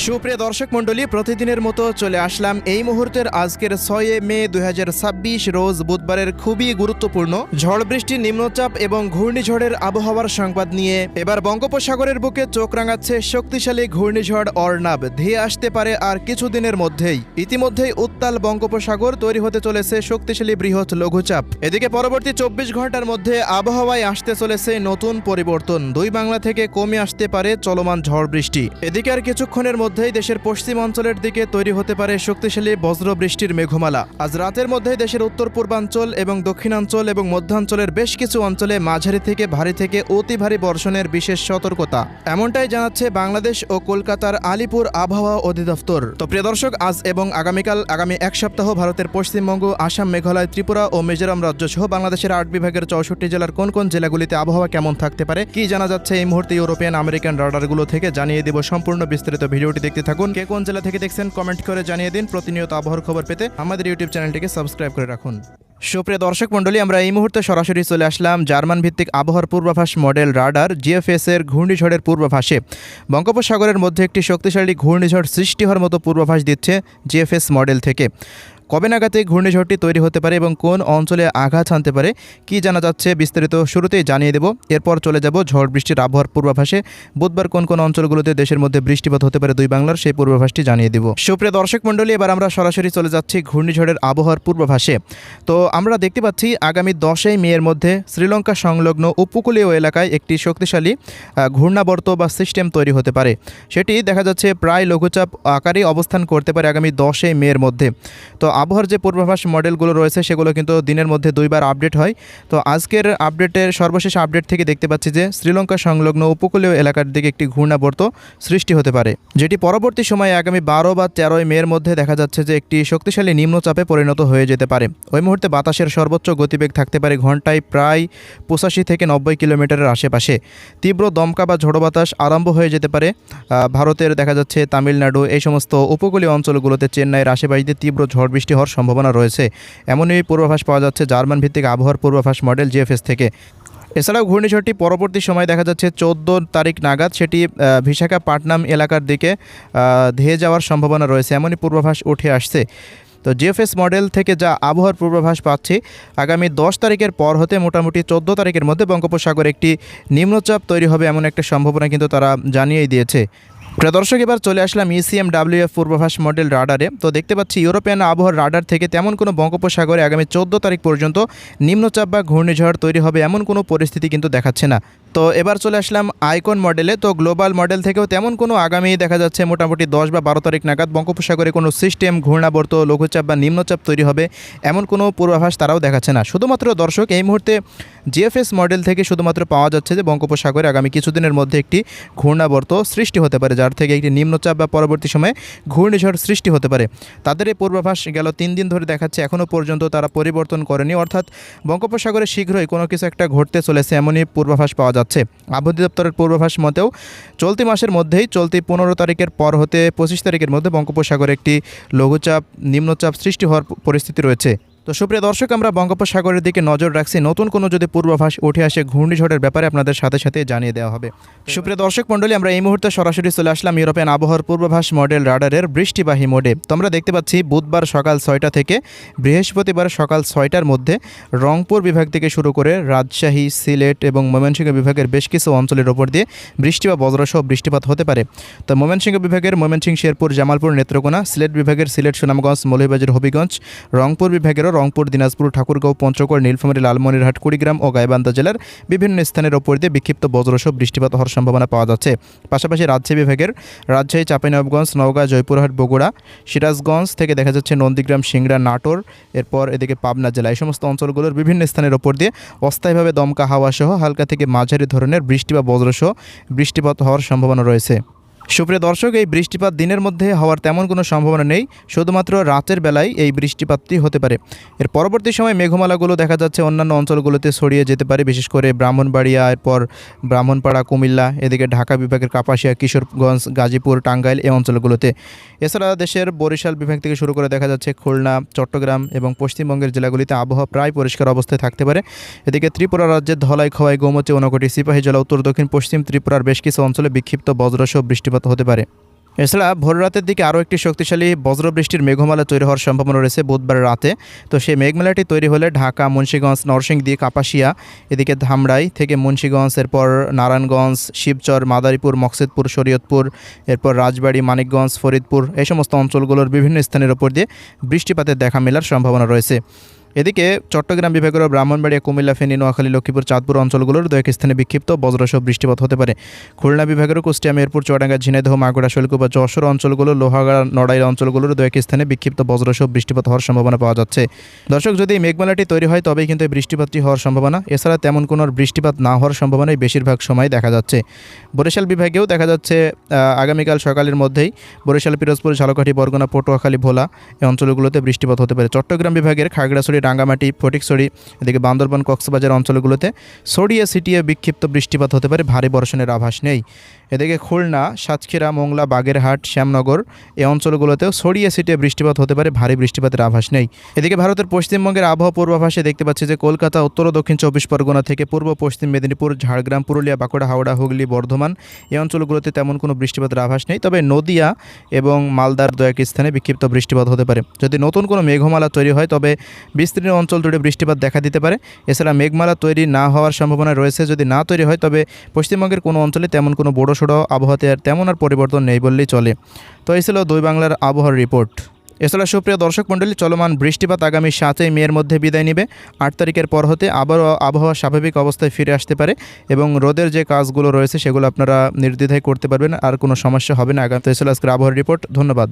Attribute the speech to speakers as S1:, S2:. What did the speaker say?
S1: সুপ্রিয় দর্শক মণ্ডলী, প্রতিদিনের মতো চলে আসলাম এই মুহূর্তের আজকের 6 মে 2026 রোজ বুধবারের খুবই গুরুত্বপূর্ণ ঝড় বৃষ্টি, নিম্নচাপ এবং ঘূর্ণিঝড়ের আবহাওয়ার সংবাদ নিয়ে। এবার বঙ্গোপসাগরের বুকে চোখ রাঙাচ্ছে শক্তিশালী ঘূর্ণিঝড় অর্নাব। ধেয়ে আসতে পারে আর কিছুদিনের মধ্যেই। ইতিমধ্যেই উত্তাল বঙ্গোপসাগর, তৈরি হতে চলেছে শক্তিশালী বৃহৎ লঘুচাপ। এদিকে পরবর্তী 24 ঘন্টার মধ্যে আবহাওয়ায় আসতে চলেছে নতুন পরিবর্তন। দুই বাংলা থেকে কমে আসতে পারে চলমান ঝড় বৃষ্টি। এদিকে আর কিছুক্ষণের মধ্যেই দেশের পশ্চিম অঞ্চলের দিকে তৈরি হতে পারে শক্তিশালী বজ্র বৃষ্টির মেঘমালা। আজ রাতের মধ্যেই দেশের উত্তর পূর্বাঞ্চল এবং দক্ষিণাঞ্চল এবং মধ্যাঞ্চলের বেশ কিছু অঞ্চলে মাঝারি থেকে অতি ভারী বর্ষণের বিশেষ সতর্কতা, এমনটাই জানাচ্ছে বাংলাদেশ ও কলকাতার আলিপুর আবহাওয়া অধিদপ্তর। তো প্রিয় দর্শক, আজ এবং আগামী এক সপ্তাহ ভারতের পশ্চিমবঙ্গ, আসাম, মেঘালয়, ত্রিপুরা ও মিজোরাম রাজ্য সহ বাংলাদেশের 8 বিভাগের 64 জেলার কোন কোন জেলাগুলিতে আবহাওয়া কেমন থাকতে পারে, কি জানা যাচ্ছে এই মুহূর্তে ইউরোপিয়ান আমেরিকান রাডারগুলো থেকে জানিয়ে দেব। সম্পূর্ণ বিস্তারিত ভিডিওটি দেখতে থাকুন। কে কোন জেলা থেকে দেখছেন কমেন্ট করে জানিয়ে দিন। প্রতিনিয়ত আবহাওয়ার খবর পেতে আমাদের ইউটিউব চ্যানেলটিকে সাবস্ক্রাইব করে রাখুন। সুপ্রিয় দর্শক মণ্ডলী, আমরা এই মুহূর্তে সরাসরি চলে আসলাম জার্মান ভিত্তিক আবহাওয়ার পূর্বাভাস মডেল রাডার জিএফএস এর ঘূর্ণিঝড়ের পূর্বাভাসে। বঙ্গোপসাগরের মধ্যে একটি শক্তিশালী ঘূর্ণিঝড় সৃষ্টি হওয়ার মতো পূর্বাভাস দিচ্ছে জিএফএস মডেল থেকে। কবে নাগাদ এই ঘূর্ণিঝড়টি তৈরি হতে পারে এবং কোন অঞ্চলে আঘাত হানতে পারে, কি জানা যাচ্ছে বিস্তারিত শুরুতেই জানিয়ে দেব। এরপর চলে যাব ঝড় বৃষ্টির আবহাওয়ার পূর্বাভাসে। বুধবার কোন কোন অঞ্চলগুলোতে দেশের মধ্যে বৃষ্টিপাত হতে পারে দুই বাংলার, সেই পূর্বাভাসটি জানিয়ে দেব। সুপ্রিয় দর্শক মণ্ডলী, এবার আমরা সরাসরি চলে যাচ্ছি ঘূর্ণিঝড়ের আবহাওয়ার পূর্বাভাসে। তো আমরা দেখতে পাচ্ছি আগামী 10 মের মধ্যে শ্রীলঙ্কা সংলগ্ন উপকূলীয় এলাকায় একটি শক্তিশালী ঘূর্ণাবর্ত বা সিস্টেম তৈরি হতে পারে। সেটি দেখা যাচ্ছে প্রায় লঘুচাপ আকারে অবস্থান করতে পারে আগামী 10 মের মধ্যে। তো আবহাওয়ার যে পূর্বাভাস মডেলগুলো রয়েছে সেগুলো কিন্তু দিনের মধ্যে দুইবার আপডেট হয়। তো আজকের আপডেটের সর্বশেষ আপডেট থেকে দেখতে পাচ্ছি যে শ্রীলঙ্কা সংলগ্ন উপকূলীয় এলাকার দিকে একটি ঘূর্ণাবর্ত সৃষ্টি হতে পারে, যেটি পরবর্তী সময়ে আগামী 12 বা 13 মের মধ্যে দেখা যাচ্ছে যে একটি শক্তিশালী নিম্নচাপে পরিণত হয়ে যেতে পারে। ওই মুহূর্তে বাতাসের সর্বোচ্চ গতিবেগ থাকতে পারে ঘন্টায় প্রায় 85 থেকে 90 কিলোমিটারের আশেপাশে। তীব্র দমকা বা ঝোড়ো বাতাস আরম্ভ হয়ে যেতে পারে ভারতের দেখা যাচ্ছে তামিলনাড়ু, এই সমস্ত উপকূলীয় অঞ্চলগুলোতে, চেন্নাইয়ের আশেপাশে দিয়ে তীব্র ঝড় বৃষ্টি হওয়ার সম্ভাবনা রয়েছে। এমনই পূর্বাভাস পাওয়া যাচ্ছে জার্মান ভিত্তিক আবহাওয়ার পূর্বাভাস মডেল জিএফএস থেকে। এছাড়াও ঘূর্ণিঝড়টি পরবর্তী সময় দেখা যাচ্ছে 14 তারিখ নাগাদ সেটি বিশাখাপট্টনম এলাকার দিকে ধেয়ে যাওয়ার সম্ভাবনা রয়েছে, এমনই পূর্বাভাস উঠে আসছে। তো জিএফএস মডেল থেকে যা আবহাওয়ার পূর্বাভাস পাচ্ছি, আগামী 10 তারিখের পর হতে মোটামুটি 14 তারিখের মধ্যে বঙ্গোপসাগরে একটি নিম্নচাপ তৈরি হবে, এমন একটা সম্ভাবনা কিন্তু তারা জানিয়েই দিয়েছে। প্রিয় দর্শক, এবার চলে আসলাম ECMWF পূর্বাভাস মডেল রাডারে। তো দেখতে পাচ্ছি ইউরোপিয়ান আবহাওয়ার রাডার থেকে তেমন কোনো বঙ্গোপসাগরে আগামী 14 তারিখ পর্যন্ত নিম্নচাপ বা ঘূর্ণিঝড় তৈরি হবে এমন কোনো পরিস্থিতি কিন্তু দেখাচ্ছে না। তো এবার চলে আসলাম আইকন মডেলে। তো গ্লোবাল মডেল থেকেও তেমন কোনো আগামী দেখা যাচ্ছে মোটামুটি 10 বা 12 তারিখ নাগাদ বঙ্গোপসাগরে কোনো সিস্টেম, ঘূর্ণাবর্ত, লঘুচাপ বা নিম্নচাপ তৈরি হবে এমন কোনো পূর্বাভাস তারাও দেখাচ্ছে না। শুধুমাত্র দর্শক এই মুহূর্তে জিএফএস মডেল থেকে শুধুমাত্র পাওয়া যাচ্ছে যে বঙ্গোপসাগরে আগামী কিছুদিনের মধ্যে একটি ঘূর্ণাবর্ত সৃষ্টি হতে পারে, যার থেকে একটি নিম্নচাপ বা পরবর্তী সময়ে ঘূর্ণিঝড় সৃষ্টি হতে পারে। তাদের এই পূর্বাভাস গেল 3 দিন ধরে দেখাচ্ছে, এখনও পর্যন্ত তারা পরিবর্তন করেনি, অর্থাৎ বঙ্গোপসাগরে শীঘ্রই কোনো কিছু একটা ঘটতে চলেছে এমনই পূর্বাভাস পাওয়া যাচ্ছে। আবহাওয়া দপ্তরের পূর্বাভাস মতেও চলতি মাসের মধ্যেই, চলতি 15 তারিখের পর হতে 25 তারিখের মধ্যে বঙ্গোপসাগরে একটি লঘুচাপ, নিম্নচাপ সৃষ্টি হওয়ার পরিস্থিতি রয়েছে। তো সুপ্রিয় দর্শক, আমরা বঙ্গোপসাগরের দিকে নজর রাখছি। নতুন কোনো যদি পূর্বাভাস উঠে আসে ঘূর্ণিঝড়ের ব্যাপারে আপনাদের সাথে সাথে জানিয়ে দেওয়া হবে। সুপ্রিয় দর্শক মণ্ডলী, আমরা এই মুহূর্তে সরাসরি চলে আসলাম ইউরোপিয়ান আবহাওয়ার পূর্বাভাস মডেল রাডারের বৃষ্টিবাহী মোডে। তো আমরা দেখতে পাচ্ছি বুধবার সকাল 6টা থেকে বৃহস্পতিবার সকাল 6টার মধ্যে রংপুর বিভাগ থেকে শুরু করে রাজশাহী, সিলেট এবং ময়মনসিংহ বিভাগের বেশ কিছু অঞ্চলের ওপর দিয়ে বৃষ্টি বা বজ্রসহ বৃষ্টিপাত হতে পারে। তো ময়মনসিংহ বিভাগের ময়মনসিংহ, শেরপুর, জামালপুর, নেত্রকোনা, সিলেট বিভাগের সিলেট, সুনামগঞ্জ, মৌলভীবাজার, হবিগঞ্জ, রংপুর বিভাগেরও রংপুর, দিনাজপুর, ঠাকুরগাঁও, পঞ্চগড়, নীলফামারী, লালমনিরহাট, কুড়িগ্রাম ও গাইবান্ধা জেলার বিভিন্ন স্থানের ওপর দিয়ে বিক্ষিপ্ত বজ্রসহ বৃষ্টিপাত হওয়ার সম্ভাবনা পাওয়া যাচ্ছে। পাশাপাশি রাজশাহী বিভাগের রাজশাহী, চাঁপাইনবাবগঞ্জ, নওগাঁ, জয়পুরহাট, বগুড়া, সিরাজগঞ্জ থেকে দেখা যাচ্ছে নন্দীগ্রাম, সিংড়া, নাটোর, এরপর এদিকে পাবনা জেলা, এই সমস্ত অঞ্চলগুলোর বিভিন্ন স্থানের ওপর দিয়ে অস্থায়ীভাবে দমকা হাওয়া সহ হালকা থেকে মাঝারি ধরনের বৃষ্টি বা বজ্রসহ বৃষ্টিপাত হওয়ার সম্ভাবনা রয়েছে। সুপ্রিয় দর্শক, এই বৃষ্টিপাত দিনের মধ্যে হওয়ার তেমন কোনো সম্ভাবনা নেই, শুধুমাত্র রাতের বেলায় এই বৃষ্টিপাতটি হতে পারে। এর পরবর্তী সময় মেঘমালাগুলো দেখা যাচ্ছে অন্যান্য অঞ্চলগুলোতে ছড়িয়ে যেতে পারে, বিশেষ করে ব্রাহ্মণবাড়িয়া, এরপর ব্রাহ্মণপাড়া, কুমিল্লা, এদিকে ঢাকা বিভাগের কাপাসিয়া, কিশোরগঞ্জ, গাজীপুর, টাঙ্গাইল এই অঞ্চলগুলোতে। এছাড়া দেশের বরিশাল বিভাগ থেকে শুরু করে দেখা যাচ্ছে খুলনা, চট্টগ্রাম এবং পশ্চিমবঙ্গের জেলাগুলিতে আবহাওয়া প্রায় পরিষ্কার অবস্থায় থাকতে পারে। এদিকে ত্রিপুরা রাজ্যের ধলাই, খোয়াই, গৌমতি, ঊনকোটি, সিপাহীজলা, উত্তর দক্ষিণ পশ্চিম ত্রিপুরার বেশ কিছু অঞ্চলে বিক্ষিপ্ত বজ্রসহ বৃষ্টিপাত হতে পারে। এছাড়া ভোর রাতের দিকে আরও একটি শক্তিশালী বজ্রবৃষ্টির মেঘমালা তৈরি হওয়ার সম্ভাবনা রয়েছে বুধবার রাতে। তো সেই মেঘমালাটি তৈরি হলে ঢাকা, মুন্সিগঞ্জ, নরসিংদী, কাপাসিয়া, এদিকে ধামরাই থেকে মুন্সিগঞ্জ, এরপর নারায়ণগঞ্জ, শিবচর, মাদারীপুর, মকসুদপুর, শরীয়তপুর, এরপর রাজবাড়ী, মানিকগঞ্জ, ফরিদপুর, এই সমস্ত অঞ্চলগুলোর বিভিন্ন স্থানের ওপর দিয়ে বৃষ্টিপাতের দেখা মেলার সম্ভাবনা রয়েছে। এদিকে চট্টগ্রাম বিভাগের ব্রাহ্মণবাড়িয়া, কুমিল্লা, ফেনী, নোয়াখালী, লক্ষ্মীপুর, চাঁদপুর অঞ্চলগুলোর দু এক স্থানে বিক্ষিপ্ত বজ্রসহ বৃষ্টিপাত হতে পারে। খুলনা বিভাগেরও কুষ্টিয়া, মেহেরপুর, চুয়াডাঙ্গা, ঝিনাইদহ, মাগুরা, শৈলকুপা, যশোর অঞ্চলগুলো, লোহাগাড়া, নড়াইল অঞ্চলগুলোর দু এক স্থানে বিক্ষিপ্ত বজ্রসহ বৃষ্টিপাত হওয়ার সম্ভাবনা পাওয়া যাচ্ছে। দর্শক, যদি এই মেঘমালাটি তৈরি হয় তবেই কিন্তু এই বৃষ্টিপাতটি হওয়ার সম্ভাবনা। এছাড়া তেমন কোনো বৃষ্টিপাত না হওয়ার সম্ভাবনাই বেশিরভাগ সময় দেখা যাচ্ছে। বরিশাল বিভাগেও দেখা যাচ্ছে আগামীকাল সকালের মধ্যেই বরিশাল, পিরোজপুর, ঝালকাঠি, বরগুনা, পটুয়াখালী, ভোলা এই অঞ্চলগুলোতে বৃষ্টিপাত হতে পারে। চট্টগ্রাম বিভাগের খাগড়াছড়ি, রাঙ্গামাটি, ফটিকছড়ি, এদিকে বান্দরবান, কক্সবাজার অঞ্চলগুলোতে ছড়িয়ে ছিটিয়ে বিক্ষিপ্ত বৃষ্টিপাত হতে পারে, ভারী বর্ষণের আভাস নেই। এদিকে খুলনা, সাতক্ষীরা, মোংলা, বাগেরহাট, শ্যামনগর এই অঞ্চলগুলোতেও ছড়িয়ে ছিটিয়ে বৃষ্টিপাত হতে পারে, ভারী বৃষ্টিপাতের আভাস নেই। এদিকে ভারতের পশ্চিমবঙ্গের আবহাওয়া পূর্বাভাসে দেখতে পাচ্ছি যে কলকাতা, উত্তর ও দক্ষিণ 24 পরগনা থেকে পূর্ব পশ্চিম মেদিনীপুর, ঝাড়গ্রাম, পুরুলিয়া, বাঁকুড়া, হাওড়া, হুগলি, বর্ধমান এই অঞ্চলগুলোতে তেমন কোনো বৃষ্টিপাতের আভাস নেই। তবে নদিয়া এবং মালদার দু এক স্থানে বিক্ষিপ্ত বৃষ্টিপাত হতে পারে। যদি নতুন কোনো মেঘমালা তৈরি হয় তবে বিস্তীর্ণ অঞ্চল জুড়ে বৃষ্টিপাত দেখা দিতে পারে। এছাড়া মেঘমালা তৈরি না হওয়ার সম্ভাবনা রয়েছে। যদি না তৈরি হয় তবে পশ্চিমবঙ্গের কোনো অঞ্চলে তেমন কোনো বড়সড় আবহাওয়াতে আর তেমন আর পরিবর্তন নেই বললেই চলে। তো এই ছিল দুই বাংলার আবহাওয়ার রিপোর্ট। এছাড়া সুপ্রিয় দর্শক মণ্ডলী, চলমান বৃষ্টিপাত আগামী 7 মের মধ্যে বিদায় নেবে। 8 তারিখের পর হতে আবারও আবহাওয়া স্বাভাবিক অবস্থায় ফিরে আসতে পারে এবং রোদের যে কাজগুলো রয়েছে সেগুলো আপনারা নির্দ্বিধায় করতে পারবেন, আর কোনো সমস্যা হবে না। আগামী তো এই ছিল আজকের আবহাওয়ার রিপোর্ট। ধন্যবাদ।